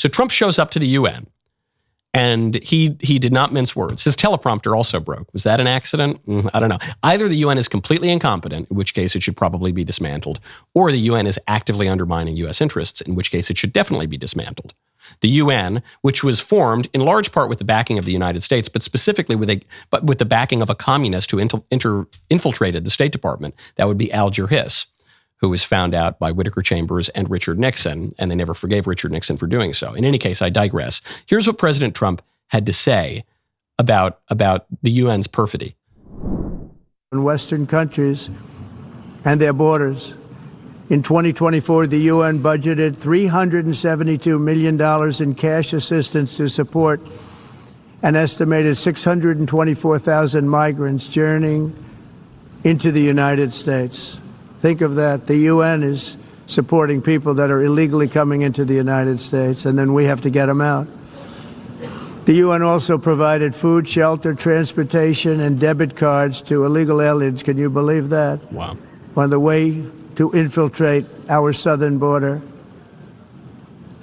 So Trump shows up to the UN, and he did not mince words. His teleprompter also broke. Was that an accident? I don't know. Either the UN is completely incompetent, in which case it should probably be dismantled, or the UN is actively undermining U.S. interests, in which case it should definitely be dismantled. The UN, which was formed in large part with the backing of the United States, but specifically with the backing of a communist who infiltrated the State Department, that would be Alger Hiss, who was found out by Whittaker Chambers and Richard Nixon, and they never forgave Richard Nixon for doing so. In any case, I digress. Here's what President Trump had to say about the UN's perfidy. In Western countries and their borders. In 2024, the UN budgeted $372 million in cash assistance to support an estimated 624,000 migrants journeying into the United States. Think of that. The UN is supporting people that are illegally coming into the United States, and then we have to get them out. The UN also provided food, shelter, transportation, and debit cards to illegal aliens. Can you believe that? Wow. On the way to infiltrate our southern border.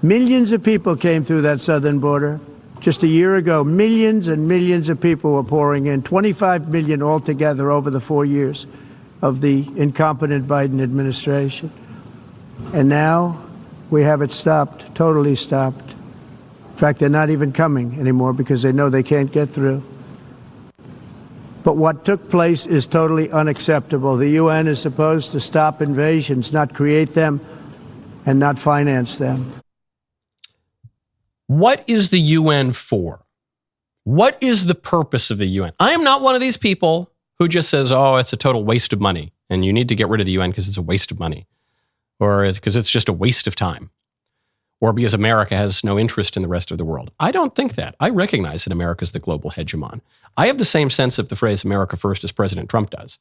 Millions of people came through that southern border. Just a year ago, millions and millions of people were pouring in, 25 million altogether over the 4 years of the incompetent Biden administration. And now we have it stopped, totally stopped. In fact, they're not even coming anymore because they know they can't get through. But what took place is totally unacceptable. The UN is supposed to stop invasions, not create them and not finance them. What is the UN for? What is the purpose of the UN? I am not one of these people who just says, oh, it's a total waste of money and you need to get rid of the UN because it's a waste of money, or because it's just a waste of time, or because America has no interest in the rest of the world. I don't think that. I recognize that America is the global hegemon. I have the same sense of the phrase America first as President Trump does,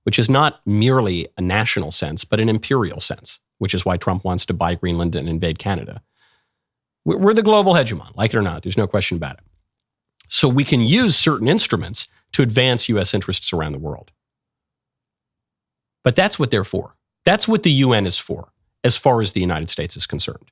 which is not merely a national sense, but an imperial sense, which is why Trump wants to buy Greenland and invade Canada. We're the global hegemon, like it or not. There's no question about it. So we can use certain instruments to advance U.S. interests around the world. But that's what they're for. That's what the UN is for, as far as the United States is concerned.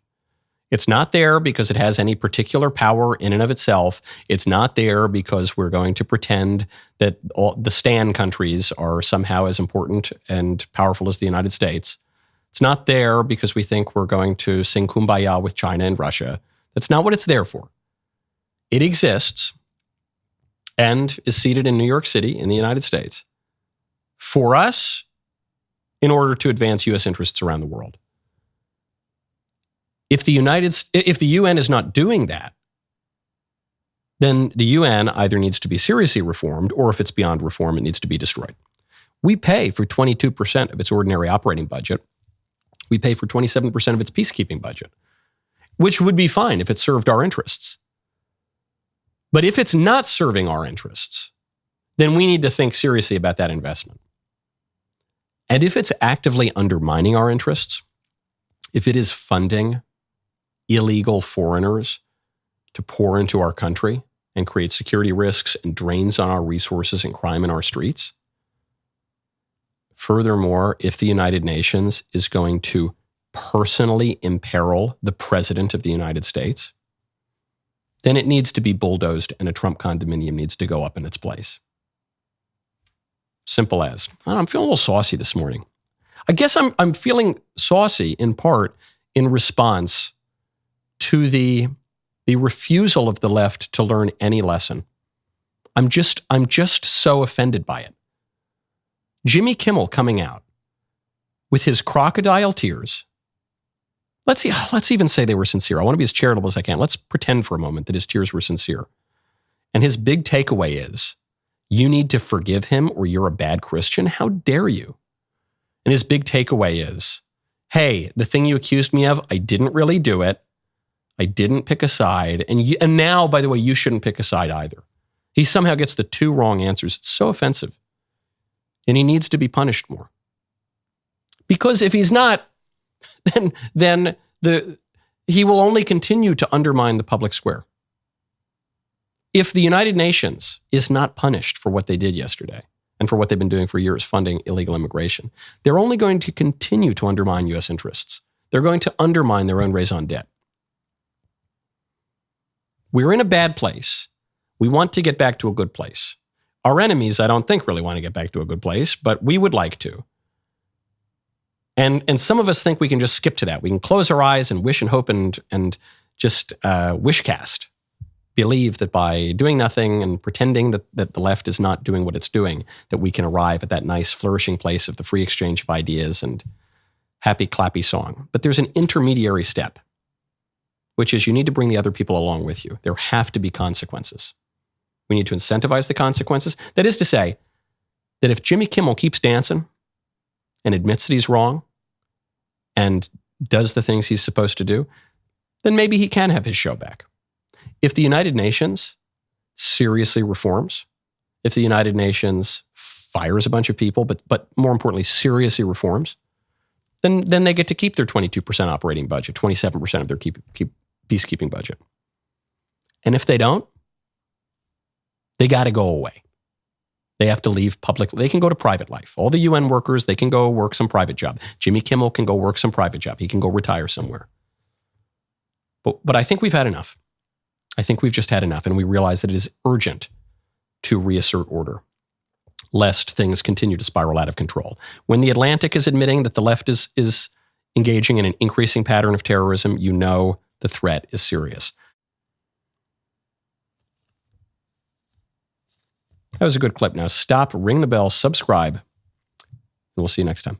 It's not there because it has any particular power in and of itself. It's not there because we're going to pretend that all the STAN countries are somehow as important and powerful as the United States. It's not there because we think we're going to sing Kumbaya with China and Russia. That's not what it's there for. It exists and is seated in New York City in the United States for us in order to advance U.S. interests around the world. If the UN is not doing that, then the UN either needs to be seriously reformed, or if it's beyond reform, it needs to be destroyed. We pay for 22% of its ordinary operating budget. We pay for 27% of its peacekeeping budget, which would be fine if it served our interests. But if it's not serving our interests, then we need to think seriously about that investment. And if it's actively undermining our interests, if it is funding illegal foreigners to pour into our country and create security risks and drains on our resources and crime in our streets, furthermore, if the United Nations is going to personally imperil the President of the United States, then it needs to be bulldozed and a Trump condominium needs to go up in its place. Simple as. I'm feeling a little saucy this morning. I guess I'm feeling saucy in part in response to the refusal of the left to learn any lesson. I'm just so offended by it. Jimmy Kimmel coming out with his crocodile tears. Let's even say they were sincere. I want to be as charitable as I can. Let's pretend for a moment that his tears were sincere. And his big takeaway is, you need to forgive him or you're a bad Christian. How dare you? And his big takeaway is, hey, the thing you accused me of, I didn't really do it. I didn't pick a side. And now, by the way, you shouldn't pick a side either. He somehow gets the two wrong answers. It's so offensive. And he needs to be punished more. Because if he's not, then he will only continue to undermine the public square. If the United Nations is not punished for what they did yesterday and for what they've been doing for years, funding illegal immigration, they're only going to continue to undermine U.S. interests. They're going to undermine their own raison d'etre. We're in a bad place. We want to get back to a good place. Our enemies, I don't think, really want to get back to a good place, but we would like to. And some of us think we can just skip to that. We can close our eyes and wish and hope and just wish cast. Believe that by doing nothing and pretending that the left is not doing what it's doing, that we can arrive at that nice flourishing place of the free exchange of ideas and happy clappy song. But there's an intermediary step, which is you need to bring the other people along with you. There have to be consequences. We need to incentivize the consequences. That is to say, that if Jimmy Kimmel keeps dancing and admits that he's wrong and does the things he's supposed to do, then maybe he can have his show back. If the United Nations seriously reforms, if the United Nations fires a bunch of people, but more importantly, seriously reforms, then they get to keep their 22% operating budget, 27% of their peacekeeping budget. And if they don't, they got to go away. They have to leave public. They can go to private life. All the UN workers, they can go work some private job. Jimmy Kimmel can go work some private job. He can go retire somewhere. But I think we've had enough. I think we've just had enough, and we realize that it is urgent to reassert order, lest things continue to spiral out of control. When the Atlantic is admitting that the left is engaging in an increasing pattern of terrorism, you know the threat is serious. That was a good clip. Now stop, ring the bell, subscribe, and we'll see you next time.